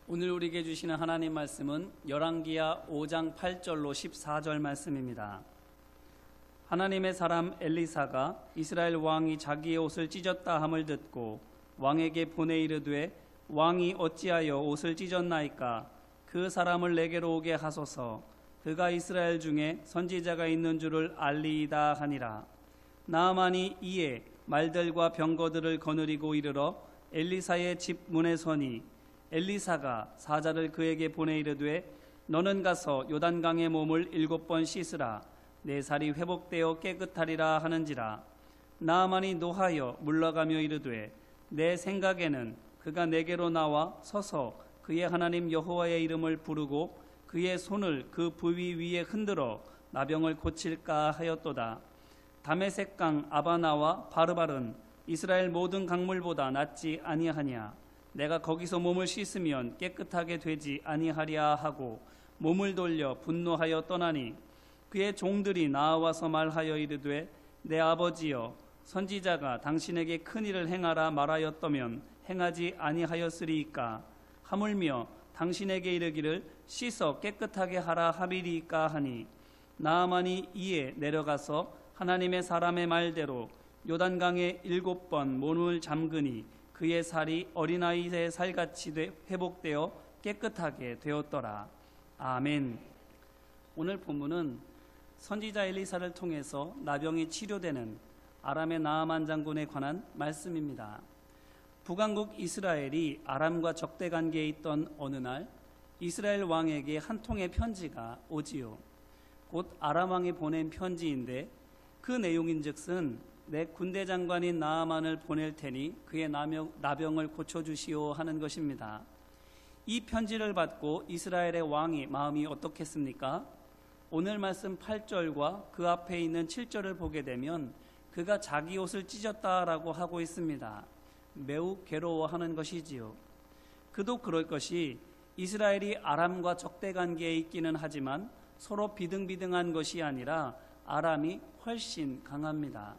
오늘 우리에게 주시는 하나님 말씀은 열왕기하 5장 8절로 14절 말씀입니다. 하나님의 사람 엘리사가 이스라엘 왕이 자기의 옷을 찢었다 함을 듣고 왕에게 보내 이르되 왕이 어찌하여 옷을 찢었나이까? 그 사람을 내게로 오게 하소서. 그가 이스라엘 중에 선지자가 있는 줄을 알리이다 하니라. 나아만이 이에 말들과 병거들을 거느리고 이르러 엘리사의 집 문에 서니 엘리사가 사자를 그에게 보내 이르되 너는 가서 요단강의 몸을 7번 씻으라. 내 살이 회복되어 깨끗하리라 하는지라. 나아만이 노하여 물러가며 이르되 내 생각에는 그가 내게로 나와 서서 그의 하나님 여호와의 이름을 부르고 그의 손을 그 부위 위에 흔들어 나병을 고칠까 하였도다. 다메섹강 아바나와 바르발은 이스라엘 모든 강물보다 낫지 아니하냐? 내가 거기서 몸을 씻으면 깨끗하게 되지 아니하랴 하고 몸을 돌려 분노하여 떠나니 그의 종들이 나와서 말하여 이르되 내 아버지여 선지자가 당신에게 큰 일을 행하라 말하였더면 행하지 아니하였으리이까? 하물며 당신에게 이르기를 씻어 깨끗하게 하라 하리이까 하니 나아만이 이에 내려가서 하나님의 사람의 말대로 요단강에 7번 몸을 잠그니 그의 살이 어린아이의 살같이 회복되어 깨끗하게 되었더라. 아멘. 오늘 본문은 선지자 엘리사를 통해서 나병이 치료되는 아람의 나아만 장군에 관한 말씀입니다. 북왕국 이스라엘이 아람과 적대 관계에 있던 어느 날 이스라엘 왕에게 한 통의 편지가 오지요. 곧 아람 왕이 보낸 편지인데 그 내용인즉슨 내 군대 장관인 나아만을 보낼 테니 그의 나병을 고쳐주시오 하는 것입니다. 이 편지를 받고 이스라엘의 왕이 마음이 어떻겠습니까? 오늘 말씀 8절과 그 앞에 있는 7절을 보게 되면 그가 자기 옷을 찢었다라고 하고 있습니다. 매우 괴로워하는 것이지요. 그도 그럴 것이 이스라엘이 아람과 적대 관계에 있기는 하지만 서로 비등비등한 것이 아니라 아람이 훨씬 강합니다.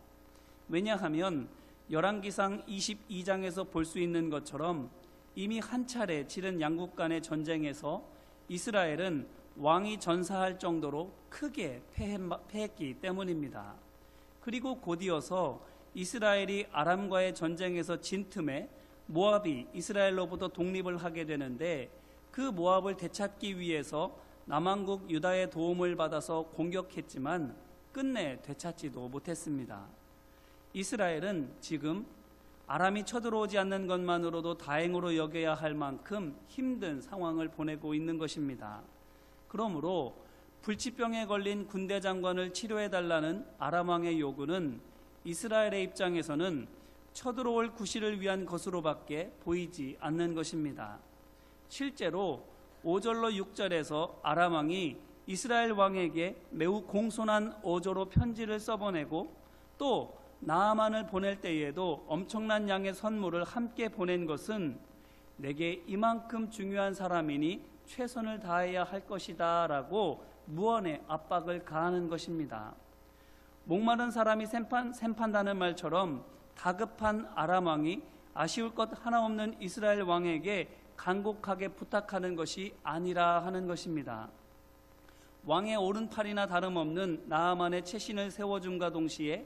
왜냐하면 열왕기상 22장에서 볼 수 있는 것처럼 이미 한 차례 치른 양국 간의 전쟁에서 이스라엘은 왕이 전사할 정도로 크게 패했기 때문입니다. 그리고 곧이어서 이스라엘이 아람과의 전쟁에서 진 틈에 모압이 이스라엘로부터 독립을 하게 되는데 그 모압을 되찾기 위해서 남왕국 유다의 도움을 받아서 공격했지만 끝내 되찾지도 못했습니다. 이스라엘은 지금 아람이 쳐들어오지 않는 것만으로도 다행으로 여겨야 할 만큼 힘든 상황을 보내고 있는 것입니다. 그러므로 불치병에 걸린 군대 장관을 치료해달라는 아람 왕의 요구는 이스라엘의 입장에서는 쳐들어올 구실을 위한 것으로밖에 보이지 않는 것입니다. 실제로 5절로 6절에서 아람 왕이 이스라엘 왕에게 매우 공손한 어조로 편지를 써보내고 또 나아만을 보낼 때에도 엄청난 양의 선물을 함께 보낸 것은 내게 이만큼 중요한 사람이니 최선을 다해야 할 것이다 라고 무언의 압박을 가하는 것입니다. 목마른 사람이 샘판다는 말처럼 다급한 아람 왕이 아쉬울 것 하나 없는 이스라엘 왕에게 간곡하게 부탁하는 것이 아니라 하는 것입니다. 왕의 오른팔이나 다름없는 나아만의 채신을 세워줌과 동시에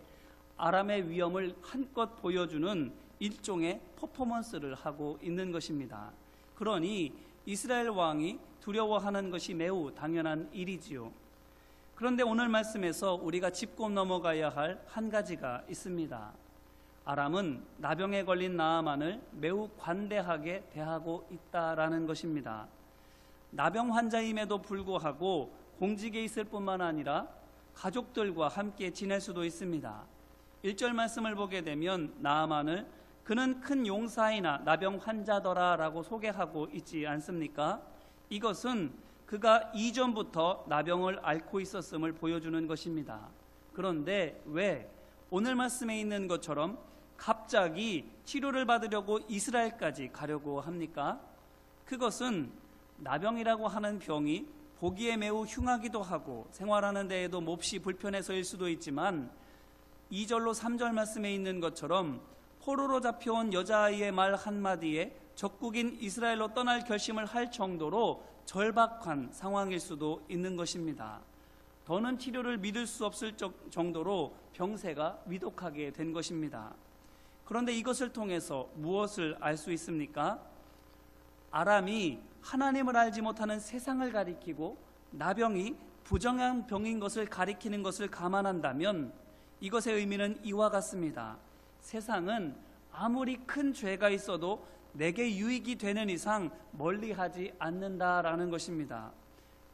아람의 위엄을 한껏 보여주는 일종의 퍼포먼스를 하고 있는 것입니다. 그러니 이스라엘 왕이 두려워하는 것이 매우 당연한 일이지요. 그런데 오늘 말씀에서 우리가 짚고 넘어가야 할 한 가지가 있습니다. 아람은 나병에 걸린 나아만을 매우 관대하게 대하고 있다라는 것입니다. 나병 환자임에도 불구하고 공직에 있을 뿐만 아니라 가족들과 함께 지낼 수도 있습니다. 1절 말씀을 보게 되면 나아만을 그는 큰 용사이나 나병 환자더라 라고 소개하고 있지 않습니까? 이것은 그가 이전부터 나병을 앓고 있었음을 보여주는 것입니다. 그런데 왜 오늘 말씀에 있는 것처럼 갑자기 치료를 받으려고 이스라엘까지 가려고 합니까? 그것은 나병이라고 하는 병이 보기에 매우 흉하기도 하고 생활하는 데에도 몹시 불편해서일 수도 있지만 2절로 3절 말씀에 있는 것처럼 포로로 잡혀온 여자아이의 말 한마디에 적국인 이스라엘로 떠날 결심을 할 정도로 절박한 상황일 수도 있는 것입니다. 더는 치료를 믿을 수 없을 정도로 병세가 위독하게 된 것입니다. 그런데 이것을 통해서 무엇을 알 수 있습니까? 아람이 하나님을 알지 못하는 세상을 가리키고 나병이 부정한 병인 것을 가리키는 것을 감안한다면 이것의 의미는 이와 같습니다. 세상은 아무리 큰 죄가 있어도 내게 유익이 되는 이상 멀리하지 않는다라는 것입니다.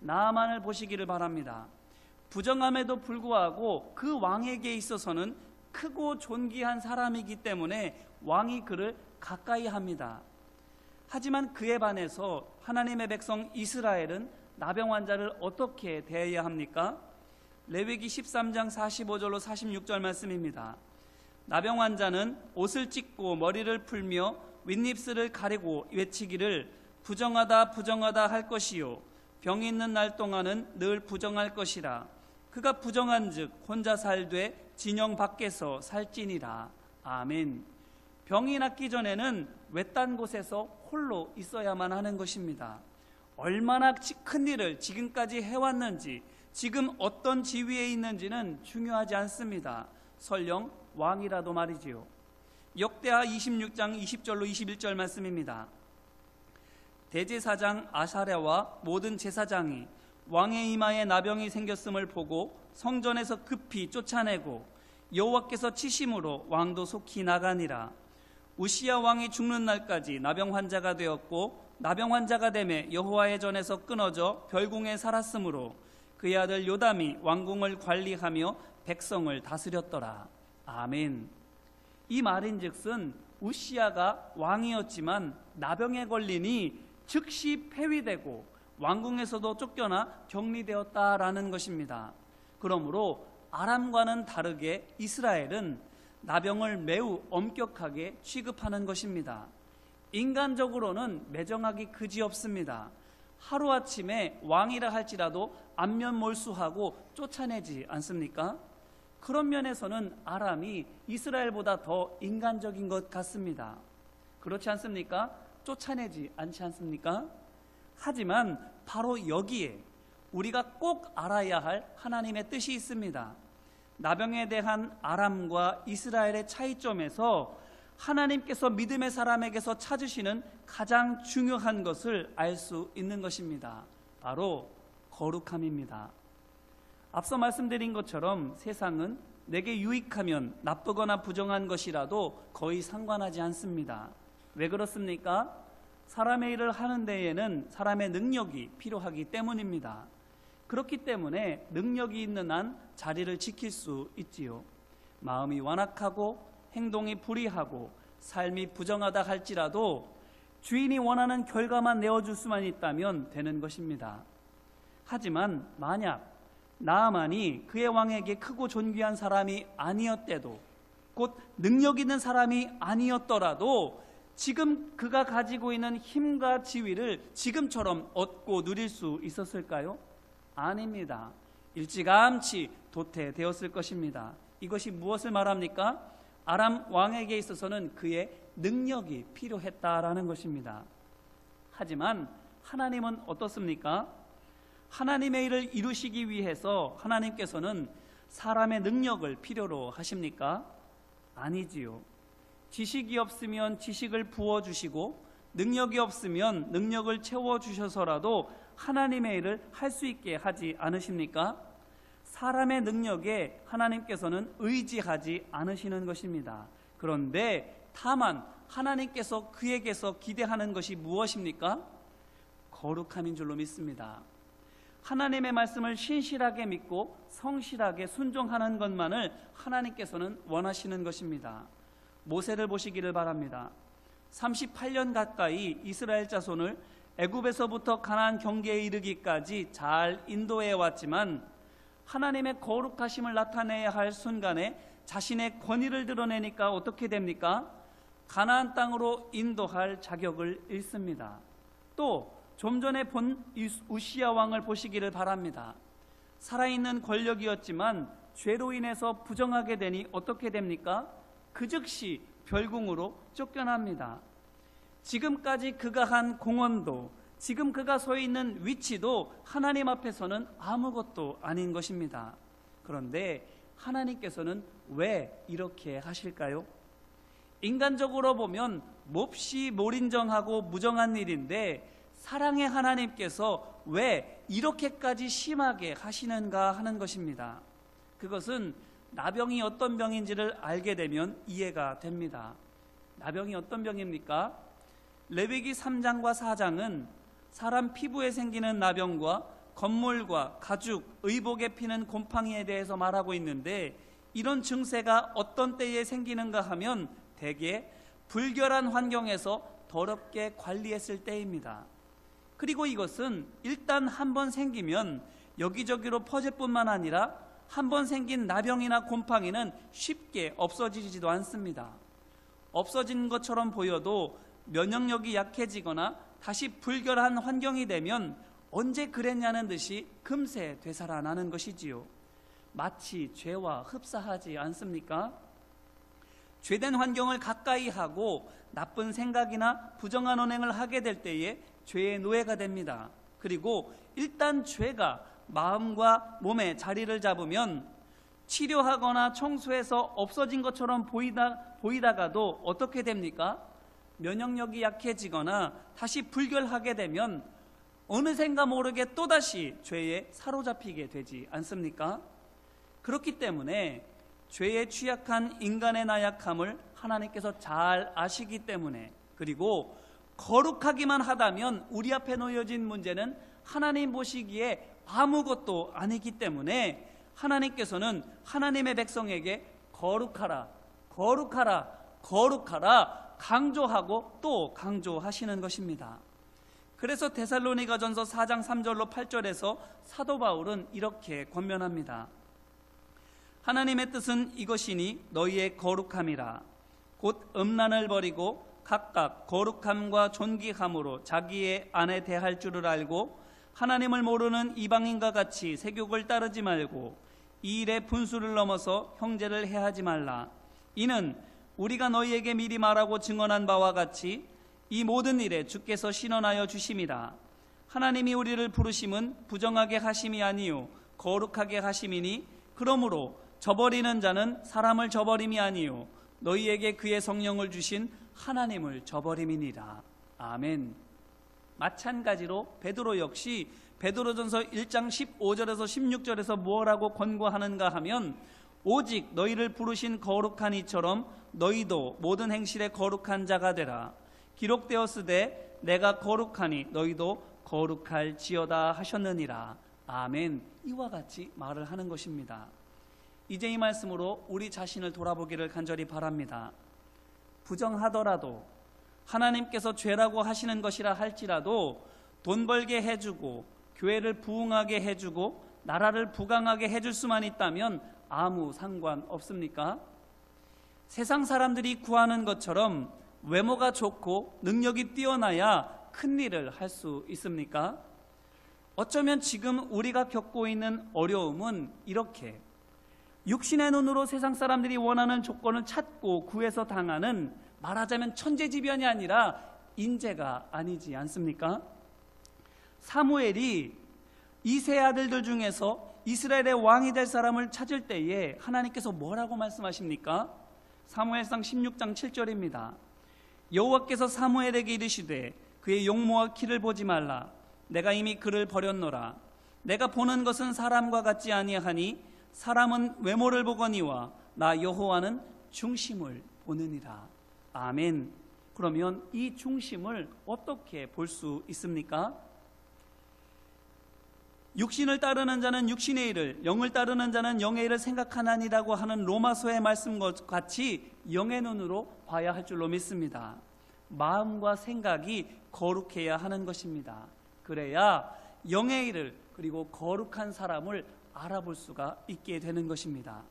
나아만을 보시기를 바랍니다. 부정함에도 불구하고 그 왕에게 있어서는 크고 존귀한 사람이기 때문에 왕이 그를 가까이 합니다. 하지만 그에 반해서 하나님의 백성 이스라엘은 나병 환자를 어떻게 대해야 합니까? 레위기 13장 45절로 46절 말씀입니다. 나병 환자는 옷을 찢고 머리를 풀며 윗입술을 가리고 외치기를 부정하다 부정하다 할 것이요 병이 있는 날 동안은 늘 부정할 것이라. 그가 부정한즉 혼자 살되 진영 밖에서 살지니라. 아멘. 병이 낫기 전에는 외딴 곳에서 홀로 있어야만 하는 것입니다. 얼마나 큰 일을 지금까지 해왔는지, 지금 어떤 지위에 있는지는 중요하지 않습니다. 설령 왕이라도 말이지요. 역대하 26장 20절로 21절 말씀입니다. 대제사장 아사랴와 모든 제사장이 왕의 이마에 나병이 생겼음을 보고 성전에서 급히 쫓아내고 여호와께서 치심으로 왕도 속히 나가니라. 우시야 왕이 죽는 날까지 나병 환자가 되었고 나병 환자가 되매 여호와의 전에서 끊어져 별궁에 살았으므로 그의 아들 요담이 왕궁을 관리하며 백성을 다스렸더라. 아멘. 이 말인즉슨 우시야가 왕이었지만 나병에 걸리니 즉시 폐위되고 왕궁에서도 쫓겨나 격리되었다라는 것입니다. 그러므로 아람과는 다르게 이스라엘은 나병을 매우 엄격하게 취급하는 것입니다. 인간적으로는 매정하기 그지없습니다. 하루아침에 왕이라 할지라도 안면몰수하고 쫓아내지 않습니까? 그런 면에서는 아람이 이스라엘보다 더 인간적인 것 같습니다. 그렇지 않습니까? 쫓아내지 않지 않습니까? 하지만 바로 여기에 우리가 꼭 알아야 할 하나님의 뜻이 있습니다. 나병에 대한 아람과 이스라엘의 차이점에서 하나님께서 믿음의 사람에게서 찾으시는 가장 중요한 것을 알 수 있는 것입니다. 바로 거룩함입니다. 앞서 말씀드린 것처럼 세상은 내게 유익하면 나쁘거나 부정한 것이라도 거의 상관하지 않습니다. 왜 그렇습니까? 사람의 일을 하는 데에는 사람의 능력이 필요하기 때문입니다. 그렇기 때문에 능력이 있는 한 자리를 지킬 수 있지요. 마음이 완악하고 행동이 불의하고 삶이 부정하다 할지라도 주인이 원하는 결과만 내어줄 수만 있다면 되는 것입니다. 하지만 만약 나아만이 그의 왕에게 크고 존귀한 사람이 아니었대도, 곧 능력 있는 사람이 아니었더라도 지금 그가 가지고 있는 힘과 지위를 지금처럼 얻고 누릴 수 있었을까요? 아닙니다. 일찌감치 도태되었을 것입니다. 이것이 무엇을 말합니까? 아람 왕에게 있어서는 그의 능력이 필요했다라는 것입니다. 하지만 하나님은 어떻습니까? 하나님의 일을 이루시기 위해서 하나님께서는 사람의 능력을 필요로 하십니까? 아니지요. 지식이 없으면 지식을 부어주시고 능력이 없으면 능력을 채워주셔서라도 하나님의 일을 할 수 있게 하지 않으십니까? 사람의 능력에 하나님께서는 의지하지 않으시는 것입니다. 그런데 다만 하나님께서 그에게서 기대하는 것이 무엇입니까? 거룩함인 줄로 믿습니다. 하나님의 말씀을 신실하게 믿고 성실하게 순종하는 것만을 하나님께서는 원하시는 것입니다. 모세를 보시기를 바랍니다. 38년 가까이 이스라엘 자손을 애굽에서부터 가나안 경계에 이르기까지 잘 인도해 왔지만 하나님의 거룩하심을 나타내야 할 순간에 자신의 권위를 드러내니까 어떻게 됩니까? 가나안 땅으로 인도할 자격을 잃습니다. 또 좀 전에 본 우시야 왕을 보시기를 바랍니다. 살아있는 권력이었지만 죄로 인해서 부정하게 되니 어떻게 됩니까? 그 즉시 별궁으로 쫓겨납니다. 지금까지 그가 한 공헌도, 지금 그가 서 있는 위치도 하나님 앞에서는 아무것도 아닌 것입니다. 그런데 하나님께서는 왜 이렇게 하실까요? 인간적으로 보면 몹시 몰인정하고 무정한 일인데 사랑의 하나님께서 왜 이렇게까지 심하게 하시는가 하는 것입니다. 그것은 나병이 어떤 병인지를 알게 되면 이해가 됩니다. 나병이 어떤 병입니까? 레위기 3장과 4장은 사람 피부에 생기는 나병과 건물과 가죽, 의복에 피는 곰팡이에 대해서 말하고 있는데, 이런 증세가 어떤 때에 생기는가 하면 대개 불결한 환경에서 더럽게 관리했을 때입니다. 그리고 이것은 일단 한번 생기면 여기저기로 퍼질 뿐만 아니라 한번 생긴 나병이나 곰팡이는 쉽게 없어지지도 않습니다. 없어진 것처럼 보여도 면역력이 약해지거나 다시 불결한 환경이 되면 언제 그랬냐는 듯이 금세 되살아나는 것이지요. 마치 죄와 흡사하지 않습니까? 죄된 환경을 가까이 하고 나쁜 생각이나 부정한 언행을 하게 될 때에 죄의 노예가 됩니다. 그리고 일단 죄가 마음과 몸에 자리를 잡으면 치료하거나 청소해서 없어진 것처럼 보이다가도 어떻게 됩니까? 면역력이 약해지거나 다시 불결하게 되면 어느샌가 모르게 또다시 죄에 사로잡히게 되지 않습니까? 그렇기 때문에 죄에 취약한 인간의 나약함을 하나님께서 잘 아시기 때문에, 그리고 거룩하기만 하다면 우리 앞에 놓여진 문제는 하나님 보시기에 아무것도 아니기 때문에 하나님께서는 하나님의 백성에게 거룩하라, 거룩하라, 거룩하라 강조하고 또 강조하시는 것입니다. 그래서 데살로니가전서 4장 3절로 8절에서 사도 바울은 이렇게 권면합니다. 하나님의 뜻은 이것이니 너희의 거룩함이라. 곧 음란을 버리고 각각 거룩함과 존귀함으로 자기의 아내 대할 줄을 알고 하나님을 모르는 이방인과 같이 세욕을 따르지 말고 이 일에 분수를 넘어서 형제를 해하지 말라. 이는 우리가 너희에게 미리 말하고 증언한 바와 같이 이 모든 일에 주께서 신원하여 주심이라. 하나님이 우리를 부르심은 부정하게 하심이 아니요 거룩하게 하심이니 그러므로 저버리는 자는 사람을 저버림이 아니요 너희에게 그의 성령을 주신 하나님을 저버림이니라. 아멘. 마찬가지로 베드로 역시 베드로전서 1장 15절에서 16절에서 뭐라고 권고하는가 하면 오직 너희를 부르신 거룩한 이처럼 너희도 모든 행실에 거룩한 자가 되라. 기록되었으되 내가 거룩하니 너희도 거룩할지어다 하셨느니라. 아멘. 이와 같이 말을 하는 것입니다. 이제 이 말씀으로 우리 자신을 돌아보기를 간절히 바랍니다. 부정하더라도 하나님께서 죄라고 하시는 것이라 할지라도 돈 벌게 해주고 교회를 부흥하게 해주고 나라를 부강하게 해줄 수만 있다면 아무 상관없습니까? 세상 사람들이 구하는 것처럼 외모가 좋고 능력이 뛰어나야 큰 일을 할 수 있습니까? 어쩌면 지금 우리가 겪고 있는 어려움은 이렇게 육신의 눈으로 세상 사람들이 원하는 조건을 찾고 구해서 당하는, 말하자면 천재지변이 아니라 인재가 아니지 않습니까? 사무엘이 이세 아들들 중에서 이스라엘의 왕이 될 사람을 찾을 때에 하나님께서 뭐라고 말씀하십니까? 사무엘상 16장 7절입니다. 여호와께서 사무엘에게 이르시되 그의 용모와 키를 보지 말라. 내가 이미 그를 버렸노라. 내가 보는 것은 사람과 같지 아니하니 사람은 외모를 보거니와 나 여호와는 중심을 보느니라. 아멘. 그러면 이 중심을 어떻게 볼 수 있습니까? 육신을 따르는 자는 육신의 일을, 영을 따르는 자는 영의 일을 생각하나니라고 하는 로마서의 말씀과 같이 영의 눈으로 봐야 할 줄로 믿습니다. 마음과 생각이 거룩해야 하는 것입니다. 그래야 영의 일을, 그리고 거룩한 사람을 알아볼 수가 있게 되는 것입니다.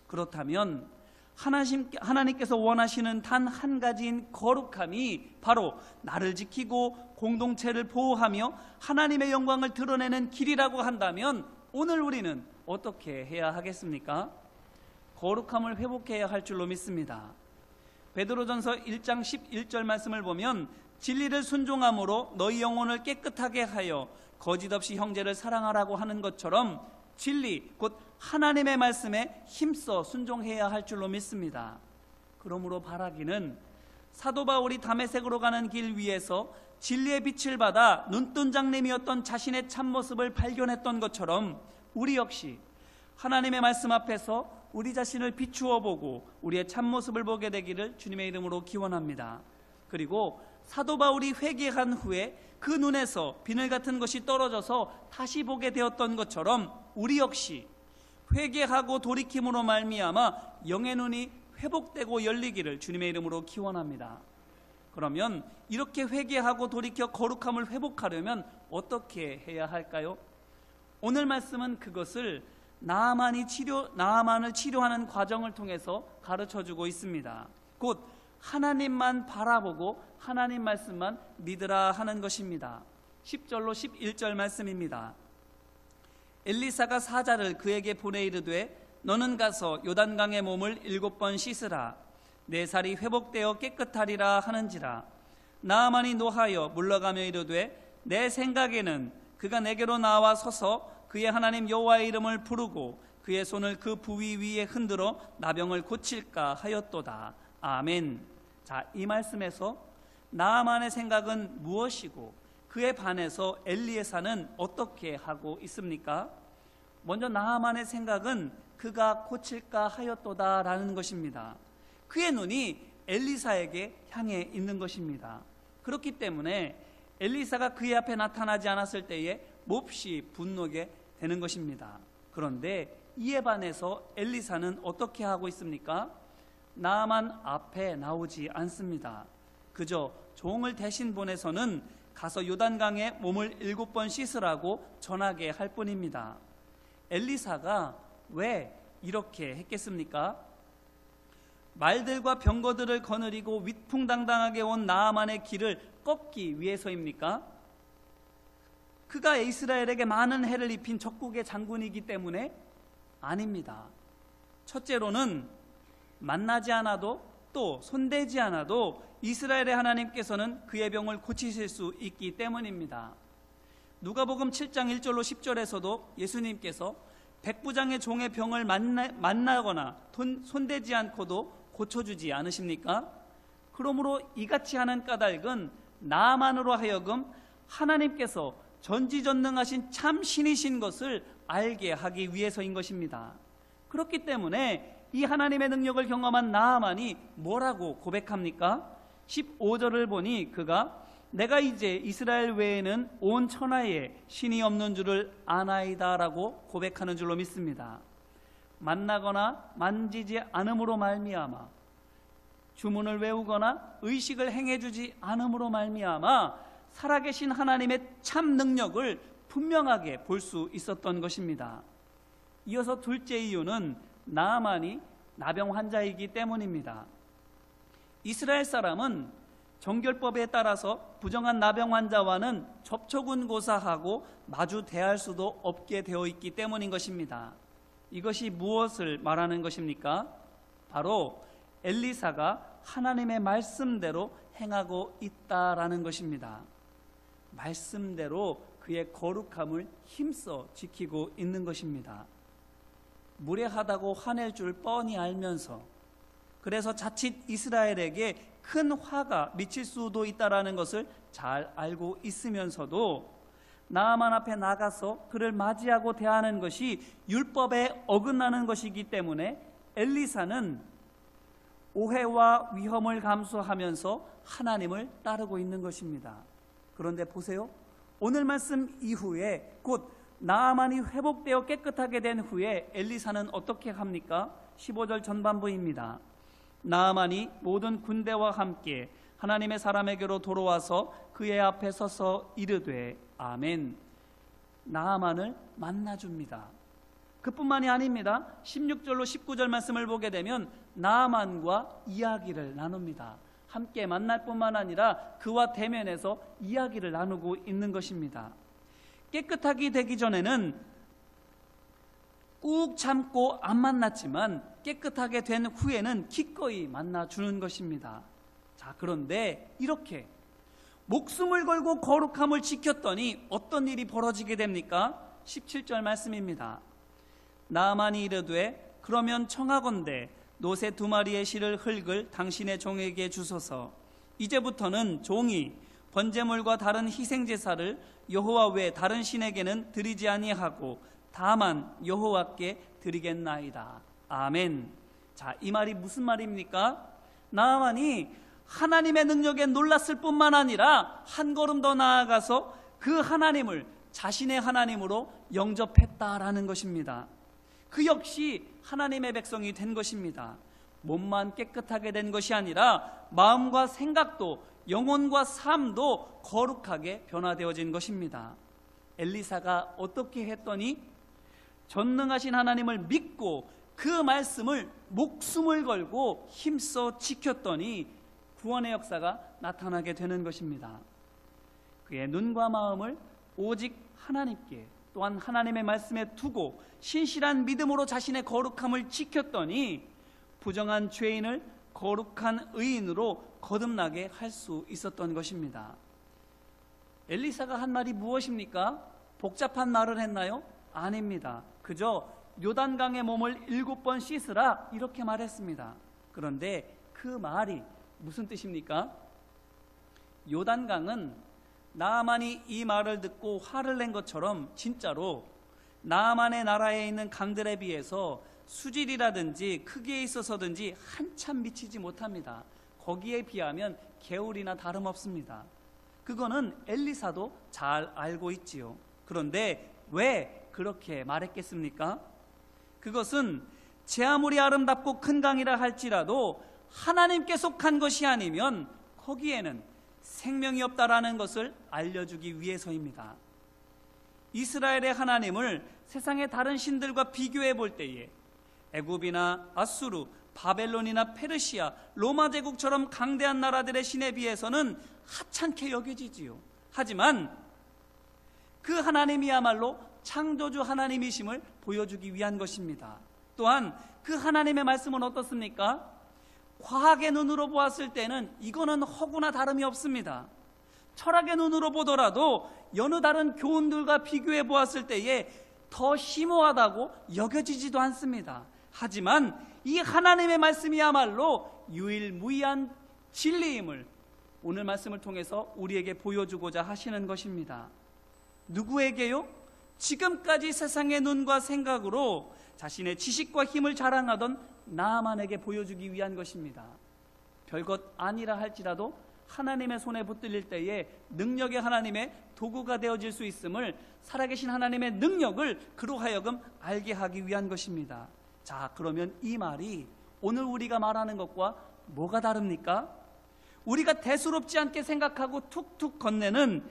그렇다면 하나님께서 원하시는 단 한 가지인 거룩함이 바로 나를 지키고 공동체를 보호하며 하나님의 영광을 드러내는 길이라고 한다면 오늘 우리는 어떻게 해야 하겠습니까? 거룩함을 회복해야 할 줄로 믿습니다. 베드로전서 1장 11절 말씀을 보면 진리를 순종함으로 너희 영혼을 깨끗하게 하여 거짓 없이 형제를 사랑하라고 하는 것처럼 진리 곧 하나님의 말씀에 힘써 순종해야 할 줄로 믿습니다. 그러므로 바라기는 사도 바울이 다메섹으로 가는 길 위에서 진리의 빛을 받아 눈뜬 장님이었던 자신의 참모습을 발견했던 것처럼 우리 역시 하나님의 말씀 앞에서 우리 자신을 비추어 보고 우리의 참모습을 보게 되기를 주님의 이름으로 기원합니다. 그리고 사도 바울이 회개한 후에 그 눈에서 비늘 같은 것이 떨어져서 다시 보게 되었던 것처럼 우리 역시 회개하고 돌이킴으로 말미암아 영의 눈이 회복되고 열리기를 주님의 이름으로 기원합니다. 그러면 이렇게 회개하고 돌이켜 거룩함을 회복하려면 어떻게 해야 할까요? 오늘 말씀은 그것을 나아만을 치료하는 과정을 통해서 가르쳐주고 있습니다. 곧 하나님만 바라보고 하나님 말씀만 믿으라 하는 것입니다. 10절로 11절 말씀입니다. 엘리사가 사자를 그에게 보내 이르되 너는 가서 요단강의 몸을 7번 씻으라. 내 살이 회복되어 깨끗하리라 하는지라. 나아만이 노하여 물러가며 이르되 내 생각에는 그가 내게로 나와 서서 그의 하나님 여호와의 이름을 부르고 그의 손을 그 부위 위에 흔들어 나병을 고칠까 하였도다. 아멘. 자, 이 말씀에서 나아만의 생각은 무엇이고 그에 반해서 엘리에사는 어떻게 하고 있습니까? 먼저 나아만의 생각은 그가 고칠까 하였도다 라는 것입니다. 그의 눈이 엘리사에게 향해 있는 것입니다. 그렇기 때문에 엘리사가 그의 앞에 나타나지 않았을 때에 몹시 분노하게 되는 것입니다. 그런데 이에 반해서 엘리사는 어떻게 하고 있습니까? 나아만 앞에 나오지 않습니다. 그저 종을 대신 보내서는 가서 요단강에 몸을 7번 씻으라고 전하게 할 뿐입니다. 엘리사가 왜 이렇게 했겠습니까? 말들과 병거들을 거느리고 위풍당당하게 온 나아만의 길을 꺾기 위해서입니까? 그가 이스라엘에게 많은 해를 입힌 적국의 장군이기 때문에? 아닙니다. 첫째로는 만나지 않아도 또 손대지 않아도 이스라엘의 하나님께서는 그의 병을 고치실 수 있기 때문입니다. 누가복음 7장 1절로 10절에서도 예수님께서 백부장의 종의 병을 만나거나 손대지 않고도 고쳐주지 않으십니까? 그러므로 이같이 하는 까닭은 나아만으로 하여금 하나님께서 전지전능하신 참 신이신 것을 알게 하기 위해서인 것입니다. 그렇기 때문에 이 하나님의 능력을 경험한 나아만이 뭐라고 고백합니까? 15절을 보니 그가 내가 이제 이스라엘 외에는 온 천하에 신이 없는 줄을 아나이다 라고 고백하는 줄로 믿습니다. 만나거나 만지지 않음으로 말미암아, 주문을 외우거나 의식을 행해주지 않음으로 말미암아 살아계신 하나님의 참 능력을 분명하게 볼 수 있었던 것입니다. 이어서 둘째 이유는 나아만이 나병 환자이기 때문입니다. 이스라엘 사람은 정결법에 따라서 부정한 나병 환자와는 접촉은 고사하고 마주 대할 수도 없게 되어 있기 때문인 것입니다. 이것이 무엇을 말하는 것입니까? 바로 엘리사가 하나님의 말씀대로 행하고 있다라는 것입니다. 말씀대로 그의 거룩함을 힘써 지키고 있는 것입니다. 무례하다고 화낼 줄 뻔히 알면서, 그래서 자칫 이스라엘에게 큰 화가 미칠 수도 있다라는 것을 잘 알고 있으면서도 나아만 앞에 나가서 그를 맞이하고 대하는 것이 율법에 어긋나는 것이기 때문에 엘리사는 오해와 위험을 감수하면서 하나님을 따르고 있는 것입니다. 그런데 보세요. 오늘 말씀 이후에 곧 나아만이 회복되어 깨끗하게 된 후에 엘리사는 어떻게 합니까? 15절 전반부입니다. 나아만이 모든 군대와 함께 하나님의 사람에게로 돌아와서 그의 앞에 서서 이르되 아멘. 나아만을 만나줍니다. 그뿐만이 아닙니다. 16절로 19절 말씀을 보게 되면 나아만과 이야기를 나눕니다. 함께 만날 뿐만 아니라 그와 대면해서 이야기를 나누고 있는 것입니다. 깨끗하게 되기 전에는 꾹 참고 안 만났지만 깨끗하게 된 후에는 기꺼이 만나주는 것입니다. 자, 그런데 이렇게 목숨을 걸고 거룩함을 지켰더니 어떤 일이 벌어지게 됩니까? 17절 말씀입니다. 나아만이 이르되 그러면 청하건대 노새 2마리의 실을 흙을 당신의 종에게 주소서. 이제부터는 종이 번제물과 다른 희생제사를 여호와 외 다른 신에게는 드리지 아니하고 다만 여호와께 드리겠나이다. 아멘. 자, 이 말이 무슨 말입니까? 나아만이 하나님의 능력에 놀랐을 뿐만 아니라 한 걸음 더 나아가서 그 하나님을 자신의 하나님으로 영접했다라는 것입니다. 그 역시 하나님의 백성이 된 것입니다. 몸만 깨끗하게 된 것이 아니라 마음과 생각도 영혼과 삶도 거룩하게 변화되어진 것입니다. 엘리사가 어떻게 했더니 전능하신 하나님을 믿고 그 말씀을 목숨을 걸고 힘써 지켰더니 구원의 역사가 나타나게 되는 것입니다. 그의 눈과 마음을 오직 하나님께 또한 하나님의 말씀에 두고 신실한 믿음으로 자신의 거룩함을 지켰더니 부정한 죄인을 거룩한 의인으로 거듭나게 할 수 있었던 것입니다. 엘리사가 한 말이 무엇입니까? 복잡한 말을 했나요? 아닙니다. 그저 요단강의 몸을 7번 씻으라 이렇게 말했습니다. 그런데 그 말이 무슨 뜻입니까? 요단강은 나아만이 이 말을 듣고 화를 낸 것처럼 진짜로 나아만의 나라에 있는 강들에 비해서 수질이라든지 크기에 있어서든지 한참 미치지 못합니다. 거기에 비하면 개울이나 다름없습니다. 그거는 엘리사도 잘 알고 있지요. 그런데 왜 그렇게 말했겠습니까? 그것은 제 아무리 아름답고 큰 강이라 할지라도 하나님께 속한 것이 아니면 거기에는 생명이 없다라는 것을 알려주기 위해서입니다. 이스라엘의 하나님을 세상의 다른 신들과 비교해 볼 때에 애굽이나 아수르, 바벨론이나 페르시아, 로마 제국처럼 강대한 나라들의 신에 비해서는 하찮게 여겨지지요. 하지만 그 하나님이야말로 창조주 하나님이심을 보여주기 위한 것입니다. 또한 그 하나님의 말씀은 어떻습니까? 과학의 눈으로 보았을 때는 이거는 허구나 다름이 없습니다. 철학의 눈으로 보더라도 여느 다른 교훈들과 비교해 보았을 때에 더 심오하다고 여겨지지도 않습니다. 하지만 이 하나님의 말씀이야말로 유일무이한 진리임을 오늘 말씀을 통해서 우리에게 보여주고자 하시는 것입니다. 누구에게요? 지금까지 세상의 눈과 생각으로 자신의 지식과 힘을 자랑하던 나아만에게 보여주기 위한 것입니다. 별것 아니라 할지라도 하나님의 손에 붙들릴 때에 능력의 하나님의 도구가 되어질 수 있음을 살아계신 하나님의 능력을 그로 하여금 알게 하기 위한 것입니다. 자, 그러면 이 말이 오늘 우리가 말하는 것과 뭐가 다릅니까? 우리가 대수롭지 않게 생각하고 툭툭 건네는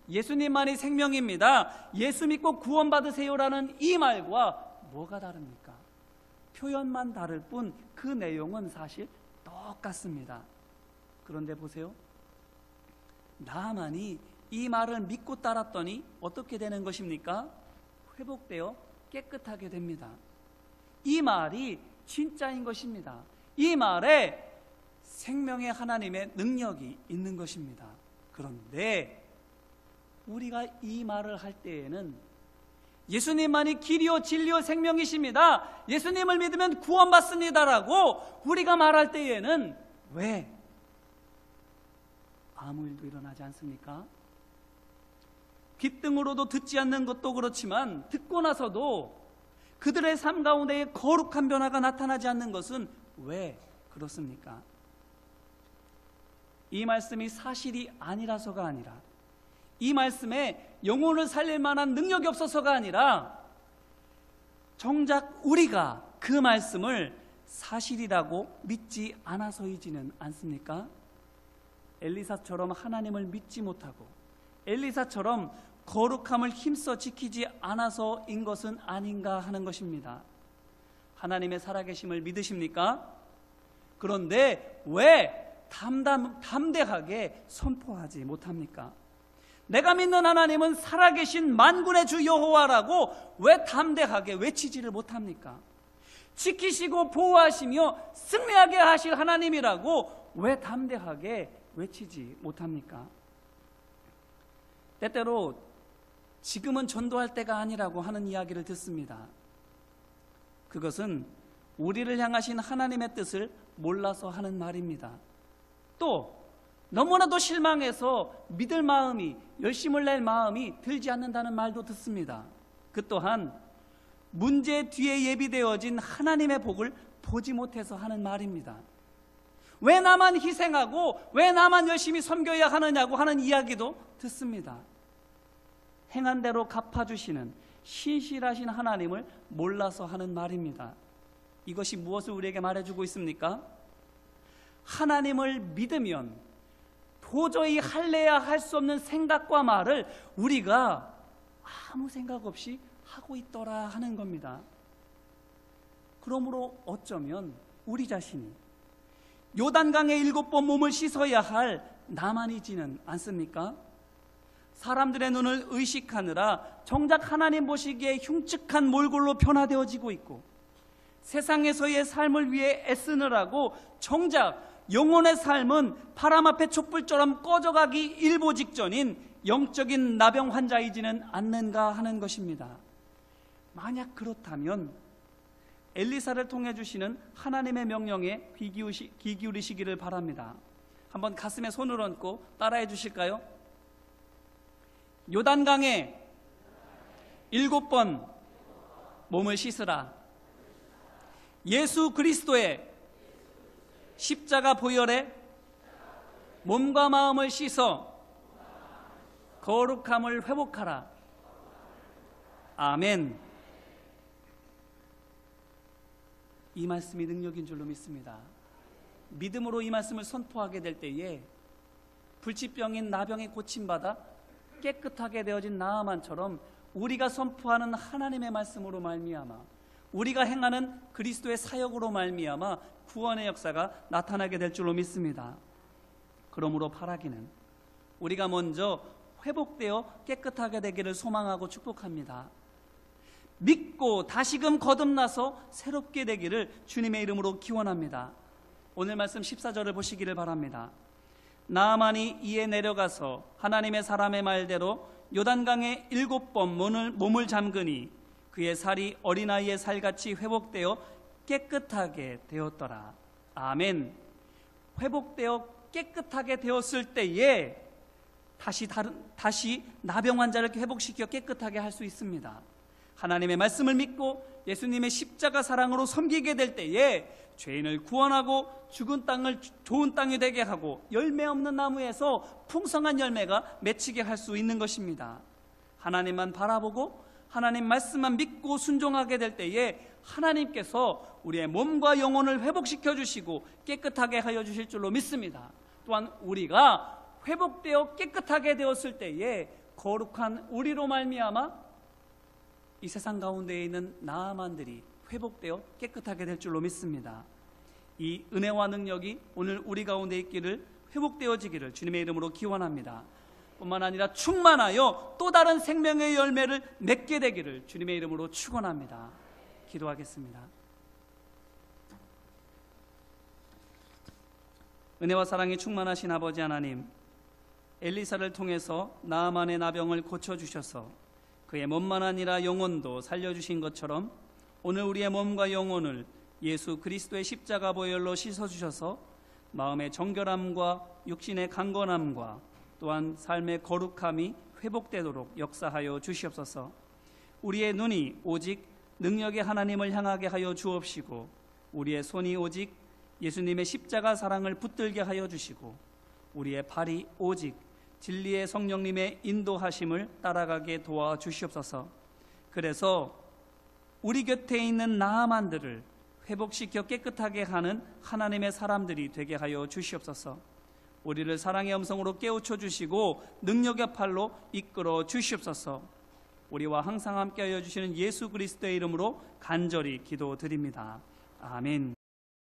예수님만이 생명입니다, 예수 믿고 구원받으세요라는 이 말과 뭐가 다릅니까? 표현만 다를 뿐 그 내용은 사실 똑같습니다. 그런데 보세요. 나아만이 이 말을 믿고 따랐더니 어떻게 되는 것입니까? 회복되어 깨끗하게 됩니다. 이 말이 진짜인 것입니다. 이 말에 생명의 하나님의 능력이 있는 것입니다. 그런데 우리가 이 말을 할 때에는 예수님만이 길이요 진리요 생명이십니다, 예수님을 믿으면 구원받습니다라고 우리가 말할 때에는 왜 아무 일도 일어나지 않습니까? 귓등으로도 듣지 않는 것도 그렇지만 듣고 나서도 그들의 삶 가운데에 거룩한 변화가 나타나지 않는 것은 왜 그렇습니까? 이 말씀이 사실이 아니라서가 아니라, 이 말씀에 영혼을 살릴 만한 능력이 없어서가 아니라 정작 우리가 그 말씀을 사실이라고 믿지 않아서이지는 않습니까? 엘리사처럼 하나님을 믿지 못하고 엘리사처럼 거룩함을 힘써 지키지 않아서인 것은 아닌가 하는 것입니다. 하나님의 살아계심을 믿으십니까? 그런데 왜 담대하게 선포하지 못합니까? 내가 믿는 하나님은 살아계신 만군의 주 여호와라고 왜 담대하게 외치지를 못합니까? 지키시고 보호하시며 승리하게 하실 하나님이라고 왜 담대하게 외치지 못합니까? 때때로 지금은 전도할 때가 아니라고 하는 이야기를 듣습니다. 그것은 우리를 향하신 하나님의 뜻을 몰라서 하는 말입니다. 또 너무나도 실망해서 믿을 마음이, 열심을 낼 마음이 들지 않는다는 말도 듣습니다. 그 또한 문제 뒤에 예비되어진 하나님의 복을 보지 못해서 하는 말입니다. 왜 나만 희생하고 왜 나만 열심히 섬겨야 하느냐고 하는 이야기도 듣습니다. 행한 대로 갚아주시는 신실하신 하나님을 몰라서 하는 말입니다. 이것이 무엇을 우리에게 말해주고 있습니까? 하나님을 믿으면 도저히 할래야 할 수 없는 생각과 말을 우리가 아무 생각 없이 하고 있더라 하는 겁니다. 그러므로 어쩌면 우리 자신이 요단강에 7번 몸을 씻어야 할 나만이지는 않습니까? 사람들의 눈을 의식하느라 정작 하나님 보시기에 흉측한 몰골로 변화되어지고 있고, 세상에서의 삶을 위해 애쓰느라고 정작 영혼의 삶은 바람 앞에 촛불처럼 꺼져가기 일보 직전인 영적인 나병 환자이지는 않는가 하는 것입니다. 만약 그렇다면 엘리사를 통해 주시는 하나님의 명령에 귀 기울이시기를 바랍니다. 한번 가슴에 손을 얹고 따라해 주실까요? 요단강에 7번 몸을 씻으라. 예수 그리스도의 십자가 보혈에 몸과 마음을 씻어 거룩함을 회복하라. 아멘. 이 말씀이 능력인 줄로 믿습니다. 믿음으로 이 말씀을 선포하게 될 때에 불치병인 나병에 고침받아 깨끗하게 되어진 나아만처럼 우리가 선포하는 하나님의 말씀으로 말미암아, 우리가 행하는 그리스도의 사역으로 말미암아 구원의 역사가 나타나게 될 줄로 믿습니다. 그러므로 바라기는 우리가 먼저 회복되어 깨끗하게 되기를 소망하고 축복합니다. 믿고 다시금 거듭나서 새롭게 되기를 주님의 이름으로 기원합니다. 오늘 말씀 14절을 보시기를 바랍니다. 나아만이 이에 내려가서 하나님의 사람의 말대로 요단강에 7번 몸을 잠그니 그의 살이 어린아이의 살같이 회복되어 깨끗하게 되었더라. 아멘. 회복되어 깨끗하게 되었을 때에 다시 나병 환자를 회복시켜 깨끗하게 할 수 있습니다. 하나님의 말씀을 믿고 예수님의 십자가 사랑으로 섬기게 될 때에 죄인을 구원하고 죽은 땅을 좋은 땅이 되게 하고 열매 없는 나무에서 풍성한 열매가 맺히게 할 수 있는 것입니다. 하나님만 바라보고 하나님 말씀만 믿고 순종하게 될 때에 하나님께서 우리의 몸과 영혼을 회복시켜 주시고 깨끗하게 하여 주실 줄로 믿습니다. 또한 우리가 회복되어 깨끗하게 되었을 때에 거룩한 우리로 말미암아 이 세상 가운데에 있는 나아만들이 회복되어 깨끗하게 될 줄로 믿습니다. 이 은혜와 능력이 오늘 우리 가운데 있기를, 회복되어지기를 주님의 이름으로 기원합니다. 뿐만 아니라 충만하여 또 다른 생명의 열매를 맺게 되기를 주님의 이름으로 축원합니다. 기도하겠습니다. 은혜와 사랑이 충만하신 아버지 하나님, 엘리사를 통해서 나아만의 나병을 고쳐주셔서 그의 몸만 아니라 영혼도 살려주신 것처럼 오늘 우리의 몸과 영혼을 예수 그리스도의 십자가 보혈로 씻어주셔서 마음의 정결함과 육신의 강건함과 또한 삶의 거룩함이 회복되도록 역사하여 주시옵소서. 우리의 눈이 오직 능력의 하나님을 향하게 하여 주옵시고 우리의 손이 오직 예수님의 십자가 사랑을 붙들게 하여 주시고 우리의 발이 오직 진리의 성령님의 인도하심을 따라가게 도와주시옵소서. 그래서 우리 곁에 있는 나아만들을 회복시켜 깨끗하게 하는 하나님의 사람들이 되게 하여 주시옵소서. 우리를 사랑의 음성으로 깨우쳐 주시고 능력의 팔로 이끌어 주시옵소서. 우리와 항상 함께하여 주시는 예수 그리스도의 이름으로 간절히 기도드립니다. 아멘.